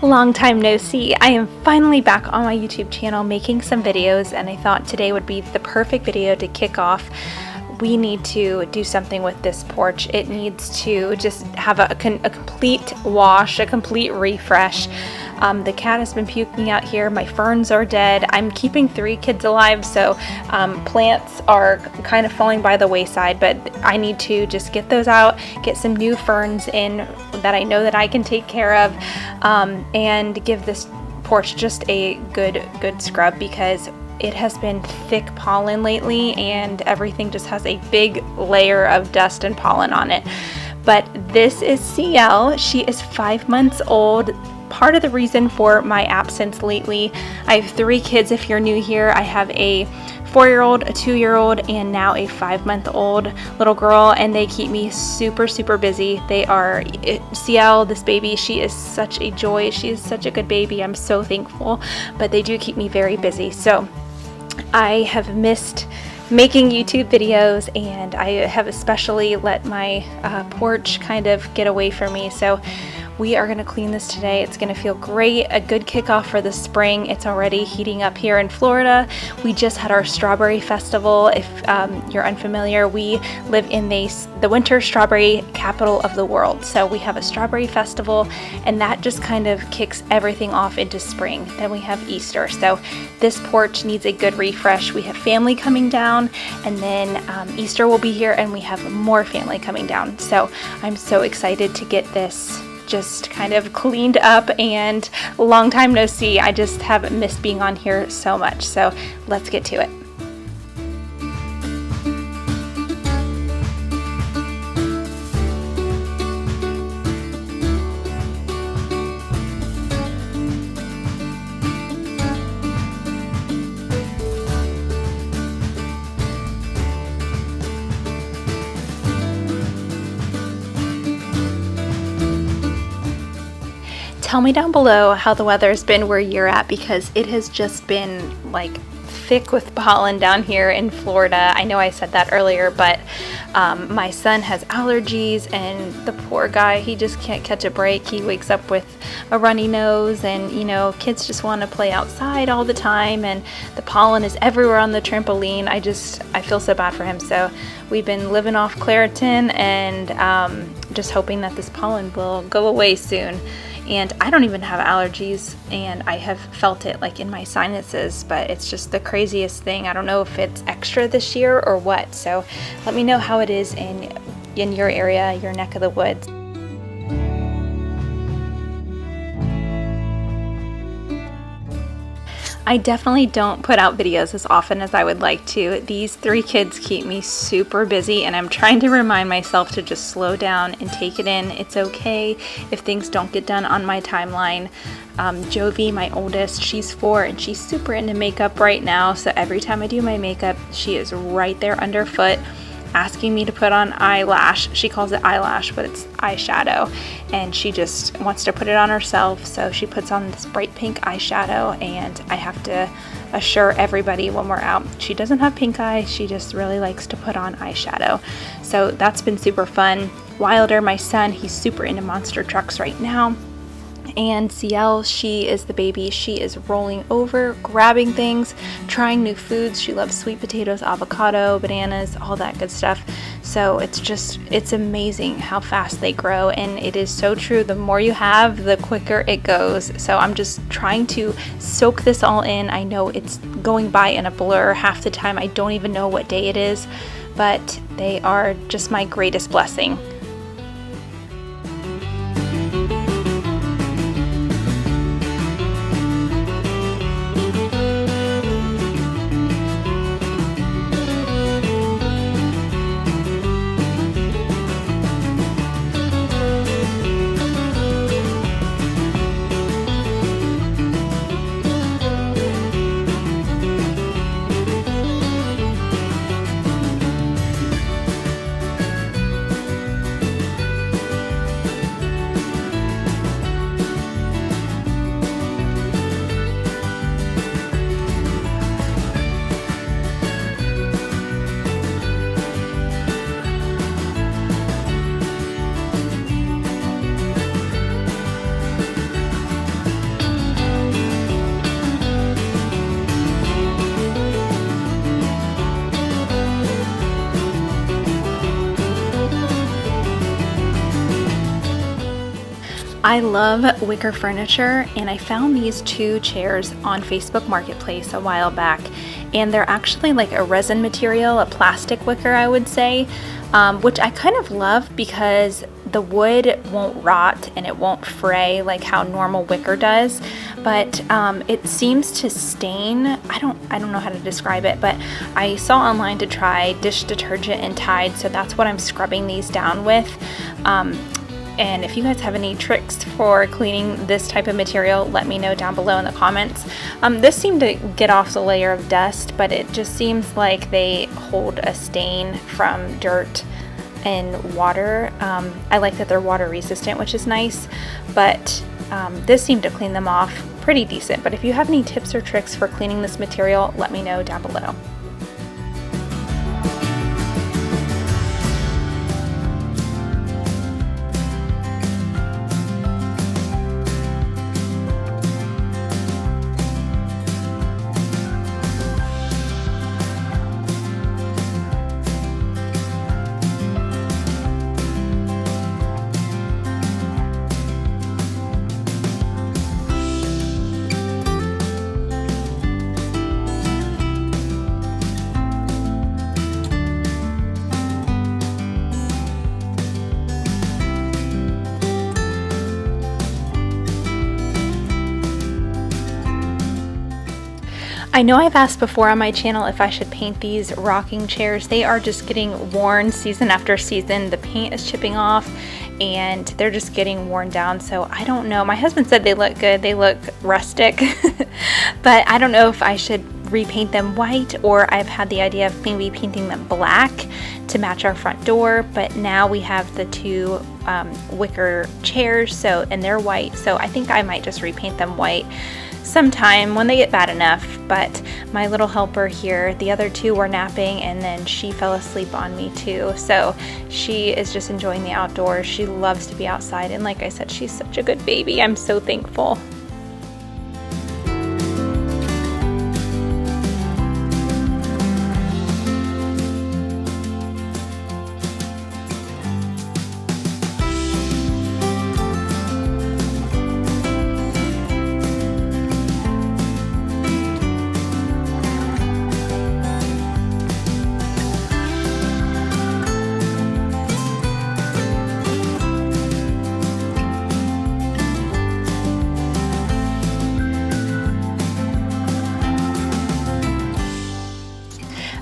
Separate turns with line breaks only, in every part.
Long time no see. I am finally back on my YouTube channel making some videos, and I thought today would be the perfect video to kick off. We need to do something with this porch. It needs to just have a complete wash, a complete refresh. The cat has been puking out here. My ferns are dead. I'm keeping 3 kids alive, so plants are kind of falling by the wayside, but I need to just get those out, get some new ferns in that I know that I can take care of, and give this porch just a good scrub, because it has been thick pollen lately and everything just has a big layer of dust and pollen on it. But this is CL. She is 5 months old. Part of the reason for my absence lately, I have 3 kids if you're new here. I have a 4-year-old, a 2-year-old, and now a 5-month-old little girl, and they keep me super busy. They are, CL, this baby, she is such a joy. She is such a good baby. I'm so thankful, but they do keep me very busy. So I have missed making YouTube videos, and I have especially let my porch kind of get away from me. So we are going to clean this today. It's going to feel great. A good kickoff for the spring. It's already heating up here in Florida. We just had our strawberry festival. If you're unfamiliar, we live in the winter strawberry capital of the world. So we have a strawberry festival, and that just kind of kicks everything off into spring. Then we have Easter. So this porch needs a good refresh. We have family coming down, and then Easter will be here, and we have more family coming down. So I'm so excited to get this just kind of cleaned up, and long time no see. I just have missed being on here so much. So let's get to it. Tell me down below how the weather's been where you're at, because it has just been like thick with pollen down here in Florida. I know I said that earlier, but my son has allergies, and the poor guy, he just can't catch a break. He wakes up with a runny nose, and you know, kids just want to play outside all the time, and the pollen is everywhere on the trampoline. I feel so bad for him. So we've been living off Claritin and just hoping that this pollen will go away soon. And I don't even have allergies, and I have felt it like in my sinuses, but it's just the craziest thing. I don't know if it's extra this year or what. So let me know how it is in your area, your neck of the woods. I definitely don't put out videos as often as I would like to. These 3 kids keep me super busy, and I'm trying to remind myself to just slow down and take it in. It's okay if things don't get done on my timeline. Jovi, my oldest, she's 4, and she's super into makeup right now. So every time I do my makeup, she is right there underfoot asking me to put on eyelash. She calls it eyelash, but it's eyeshadow, and she just wants to put it on herself. So she puts on this bright pink eyeshadow, and I have to assure everybody when we're out, she doesn't have pink eye. She just really likes to put on eyeshadow. So that's been super fun. Wilder, my son, he's super into monster trucks right now. And CL, she is the baby. She is rolling over, grabbing things, trying new foods. She loves sweet potatoes, avocado, bananas, all that good stuff. So it's amazing how fast they grow, and it is so true. The more you have, the quicker it goes. So I'm just trying to soak this all in. I know it's going by in a blur. Half the time I don't even know what day it is, but they are just my greatest blessing. I love wicker furniture, and I found these two chairs on Facebook Marketplace a while back, and they're actually like a resin material, a plastic wicker I would say, which I kind of love because the wood won't rot and it won't fray like how normal wicker does, but it seems to stain. I don't know how to describe it, but I saw online to try dish detergent and Tide, so that's what I'm scrubbing these down with. And if you guys have any tricks for cleaning this type of material, let me know down below in the comments. This seemed to get off the layer of dust, but it just seems like they hold a stain from dirt and water. I like that they're water resistant, which is nice, but this seemed to clean them off pretty decent. But if you have any tips or tricks for cleaning this material, let me know down below. I know I've asked before on my channel if I should paint these rocking chairs. They are just getting worn season after season. The paint is chipping off and they're just getting worn down. So I don't know. My husband said they look good. They look rustic, but I don't know if I should repaint them white, or I've had the idea of maybe painting them black to match our front door. But now we have the two wicker chairs, and they're white. So I think I might just repaint them white sometime when they get bad enough. But my little helper here, the other two were napping and then she fell asleep on me too, so she is just enjoying the outdoors. She loves to be outside, and like I said, she's such a good baby. I'm so thankful.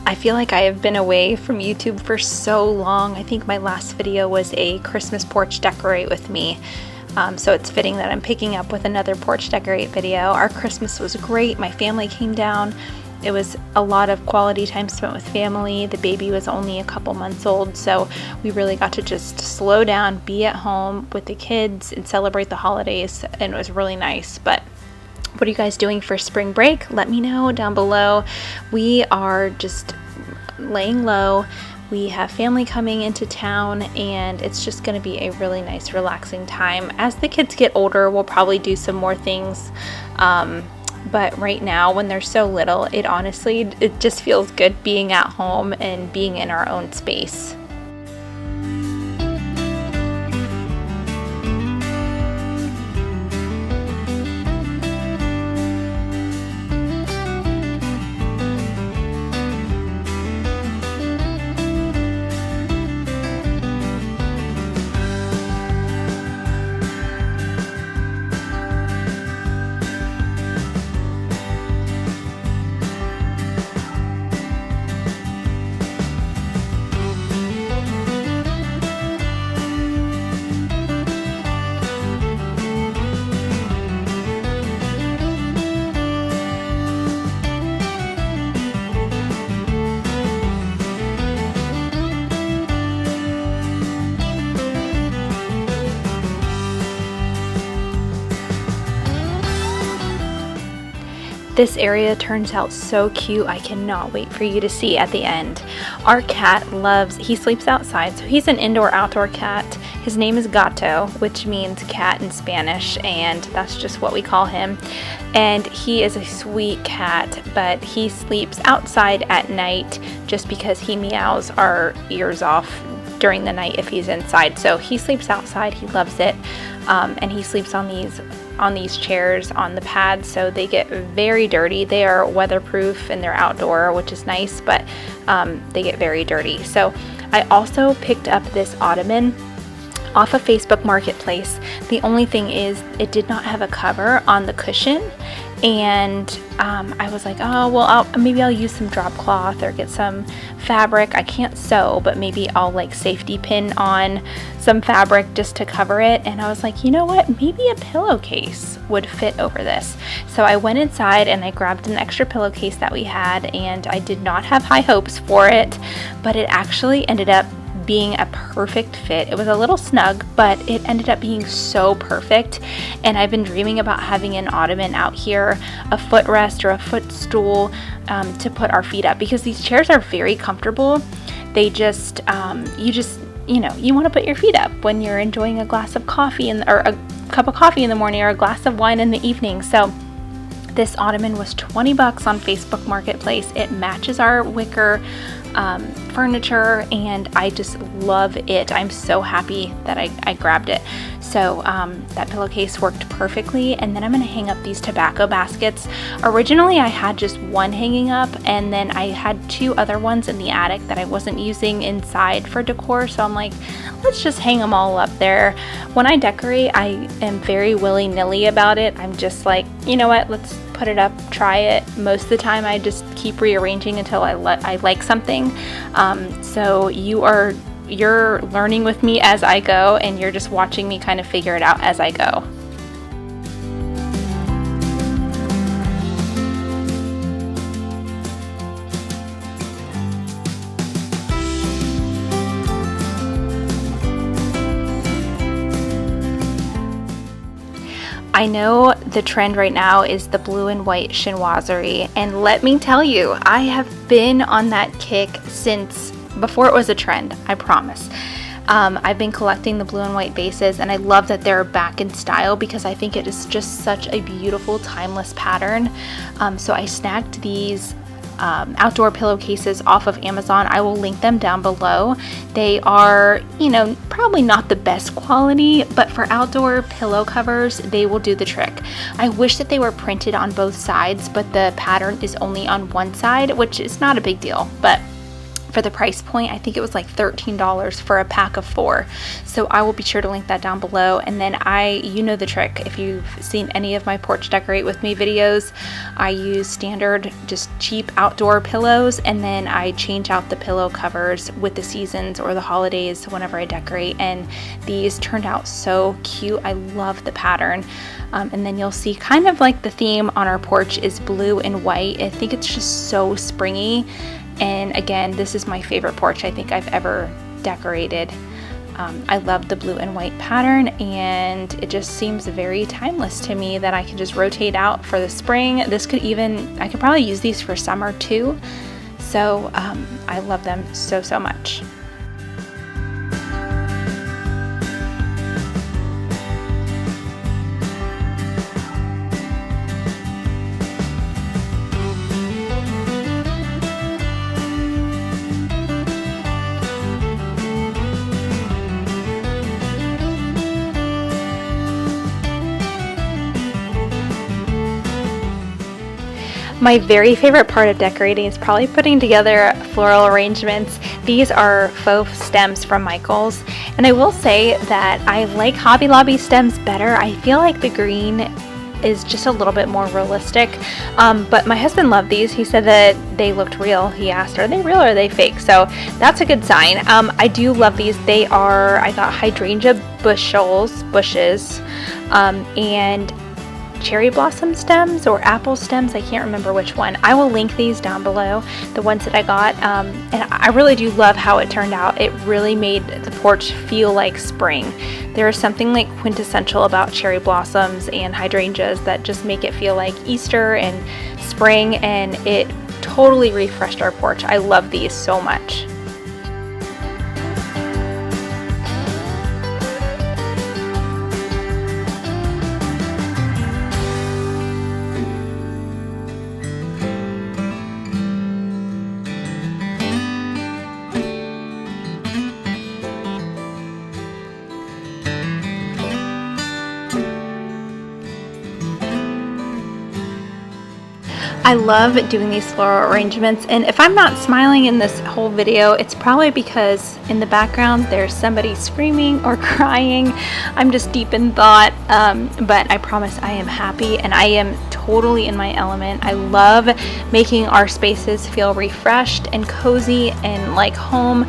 I feel like I have been away from YouTube for so long. I think my last video was a Christmas porch decorate with me. So it's fitting that I'm picking up with another porch decorate video. Our Christmas was great. My family came down. It was a lot of quality time spent with family. The baby was only a couple months old, so we really got to just slow down, be at home with the kids, and celebrate the holidays, and it was really nice. But what are you guys doing for spring break? Let me know down below. We are just laying low. We have family coming into town, and it's just going to be a really nice, relaxing time. As the kids get older, we'll probably do some more things. But right now, when they're so little, it just feels good being at home and being in our own space. This area turns out so cute. I cannot wait for you to see at the end. Our cat he sleeps outside, so he's an indoor-outdoor cat. His name is Gato, which means cat in Spanish, and that's just what we call him. And he is a sweet cat, but he sleeps outside at night just because he meows our ears off during the night if he's inside. So he sleeps outside, he loves it, and he sleeps on these chairs on the pads, so they get very dirty. They are weatherproof and they're outdoor, which is nice, but they get very dirty. So I also picked up this ottoman off of Facebook Marketplace. The only thing is it did not have a cover on the cushion, and I was like, oh well, maybe I'll use some drop cloth or get some fabric. I can't sew, but maybe I'll like safety pin on some fabric just to cover it. And I was like, you know what, maybe a pillowcase would fit over this. So I went inside and I grabbed an extra pillowcase that we had, and I did not have high hopes for it, but it actually ended up being a perfect fit. It was a little snug, but it ended up being so perfect. And I've been dreaming about having an ottoman out here, a footrest or a footstool to put our feet up, because these chairs are very comfortable. They just, you want to put your feet up when you're enjoying a glass of coffee or a cup of coffee in the morning or a glass of wine in the evening. So this ottoman was $20 on Facebook Marketplace. It matches our wicker furniture, and I just love it. I'm so happy that I grabbed it. So that pillowcase worked perfectly. And then I'm going to hang up these tobacco baskets. Originally I had just one hanging up, and then I had two other ones in the attic that I wasn't using inside for decor. So I'm like, let's just hang them all up there. When I decorate, I am very willy-nilly about it. I'm just like, you know what, let's put it up, try it. Most of the time I just keep rearranging until I like something. So you're learning with me as I go, and you're just watching me kind of figure it out as I go. I know the trend right now is the blue and white chinoiserie, and let me tell you, I have been on that kick since before it was a trend, I promise. I've been collecting the blue and white bases, and I love that they're back in style because I think it is just such a beautiful, timeless pattern. So I snagged these outdoor pillowcases off of Amazon. I will link them down below. They are, probably not the best quality, but for outdoor pillow covers, they will do the trick. I wish that they were printed on both sides, but the pattern is only on one side, which is not a big deal, but for the price point, I think it was like $13 for a pack of 4. So I will be sure to link that down below. And then you know the trick. If you've seen any of my Porch Decorate With Me videos, I use standard, just cheap outdoor pillows, and then I change out the pillow covers with the seasons or the holidays whenever I decorate. And these turned out so cute. I love the pattern. And then you'll see kind of like the theme on our porch is blue and white. I think it's just so springy. And again, this is my favorite porch I think I've ever decorated. I love the blue and white pattern, and it just seems very timeless to me that I can just rotate out for the spring. I could probably use these for summer too. So I love them so, so much. My very favorite part of decorating is probably putting together floral arrangements. These are faux stems from Michaels, and I will say that I like Hobby Lobby stems better. I feel like the green is just a little bit more realistic, but my husband loved these. He said that they looked real. He asked, are they real or are they fake? So that's a good sign. I do love these. They are, I got hydrangea bushes, and cherry blossom stems or apple stems. I can't remember which one. I will link these down below, the ones that I got, and I really do love how it turned out. It really made the porch feel like spring. There is something like quintessential about cherry blossoms and hydrangeas that just make it feel like Easter and spring, and it totally refreshed our porch. I love these so much. I love doing these floral arrangements, and if I'm not smiling in this whole video, it's probably because in the background there's somebody screaming or crying. I'm just deep in thought, but I promise I am happy and I am totally in my element. I love making our spaces feel refreshed and cozy and like home.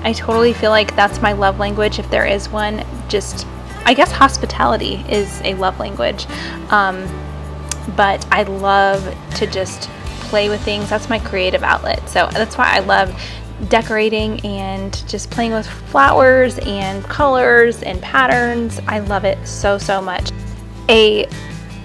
I totally feel like that's my love language, if there is one. Just, I guess hospitality is a love language. But I love to just play with things. That's my creative outlet. So that's why I love decorating and just playing with flowers and colors and patterns. I love it so, so much. A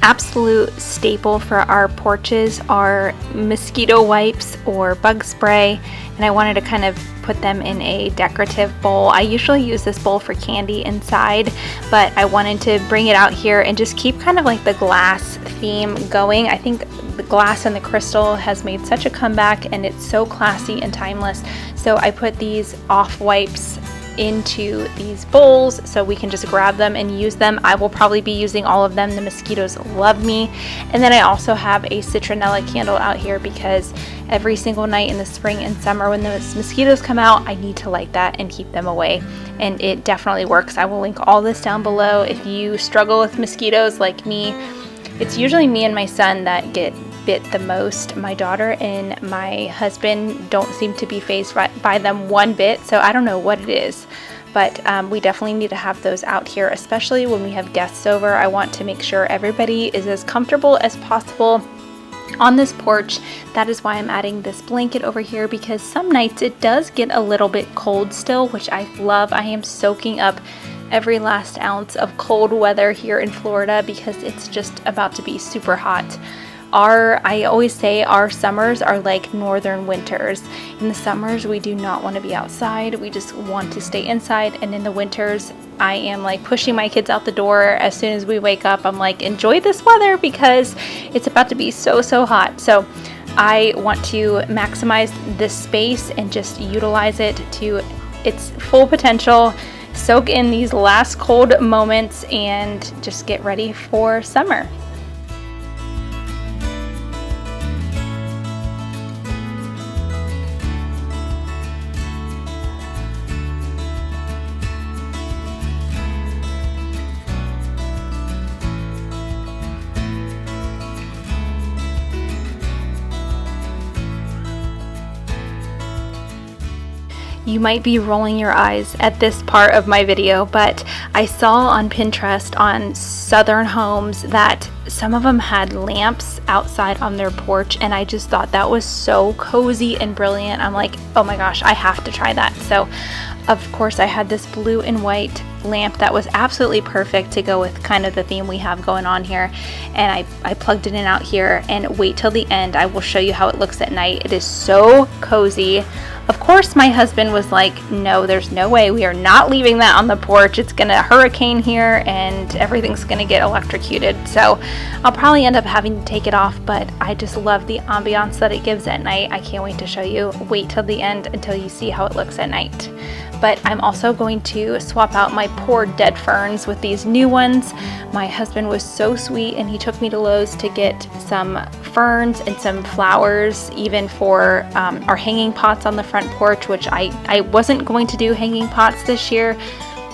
absolute staple for our porches are mosquito wipes or bug spray, and I wanted to kind of put them in a decorative bowl. I usually use this bowl for candy inside, but I wanted to bring it out here and just keep kind of like the glass theme going. I think the glass and the crystal has made such a comeback, and it's so classy and timeless. So I put these off wipes into these bowls so we can just grab them and use them. I will probably be using all of them. The mosquitoes love me. And then I also have a citronella candle out here because every single night in the spring and summer when those mosquitoes come out, I need to light that and keep them away. And it definitely works. I will link all this down below. If you struggle with mosquitoes like me, it's usually me and my son that get bit the most. My daughter and my husband don't seem to be fazed by them one bit, so I don't know what it is, but we definitely need to have those out here, especially when we have guests over. I want to make sure everybody is as comfortable as possible on this porch. That is why I'm adding this blanket over here, because some nights it does get a little bit cold still, which I love. I am soaking up every last ounce of cold weather here in Florida because it's just about to be super hot. I always say our summers are like northern winters. In the summers, we do not want to be outside. We just want to stay inside. And in the winters, I am like pushing my kids out the door as soon as we wake up. I'm like, enjoy this weather because it's about to be so, so hot. So I want to maximize this space and just utilize it to its full potential. Soak in these last cold moments and just get ready for summer. You might be rolling your eyes at this part of my video, but I saw on Pinterest on southern homes that some of them had lamps outside on their porch, and I just thought that was so cozy and brilliant. I'm like, oh my gosh, I have to try that. So of course I had this blue and white lamp that was absolutely perfect to go with kind of the theme we have going on here, and I plugged it in out here, and wait till the end. I will show you how it looks at night. It is so cozy. Of course my husband was like, no, there's no way, we are not leaving that on the porch. It's gonna hurricane here and everything's gonna get electrocuted. So I'll probably end up having to take it off, but I just love the ambiance that it gives at night. I can't wait to show you. Wait till the end until you see how it looks at night. But I'm also going to swap out my poor dead ferns with these new ones. My husband was so sweet and he took me to Lowe's to get some ferns and some flowers, even for our hanging pots on the front porch, which I wasn't going to do hanging pots this year,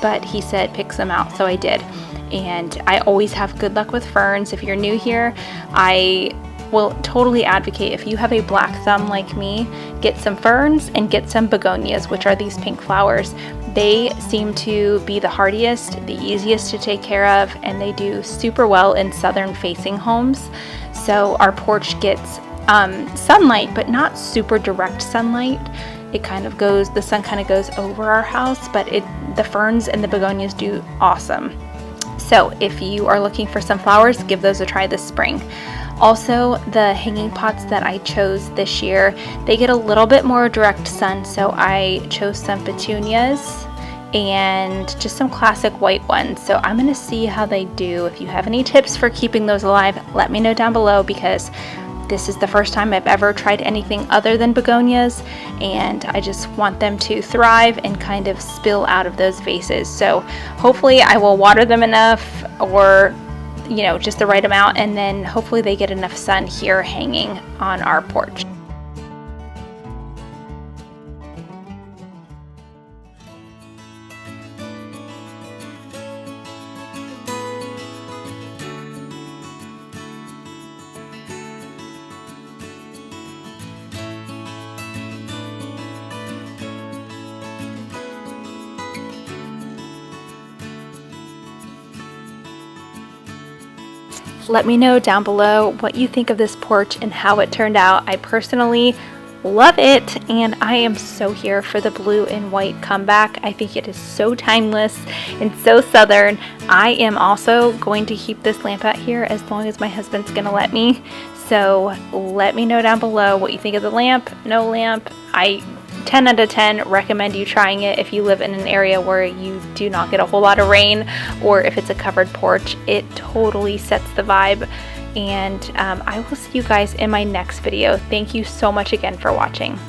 but he said pick some out, so I did. And I always have good luck with ferns. If you're new here, I will totally advocate, if you have a black thumb like me, get some ferns and get some begonias, which are these pink flowers. They seem to be the hardiest, the easiest to take care of, and they do super well in southern facing homes. So our porch gets sunlight, but not super direct sunlight. It kind of goes, the sun kind of goes over our house, but the ferns and the begonias do awesome. So if you are looking for some flowers, give those a try this spring. Also, the hanging pots that I chose this year, they get a little bit more direct sun, so I chose some petunias and just some classic white ones. So I'm going to see how they do. If you have any tips for keeping those alive, let me know down below, because this is the first time I've ever tried anything other than begonias, and I just want them to thrive and kind of spill out of those vases. So hopefully I will water them enough or you know, just the right amount, and then hopefully they get enough sun here hanging on our porch. Let me know down below what you think of this porch and how it turned out. I personally love it, and I am so here for the blue and white comeback. I think it is so timeless and so southern. I am also going to keep this lamp out here as long as my husband's gonna let me. So let me know down below what you think of the lamp, no lamp. 10 out of 10 recommend you trying it if you live in an area where you do not get a whole lot of rain, or if it's a covered porch. It totally sets the vibe, and I will see you guys in my next video. Thank you so much again for watching.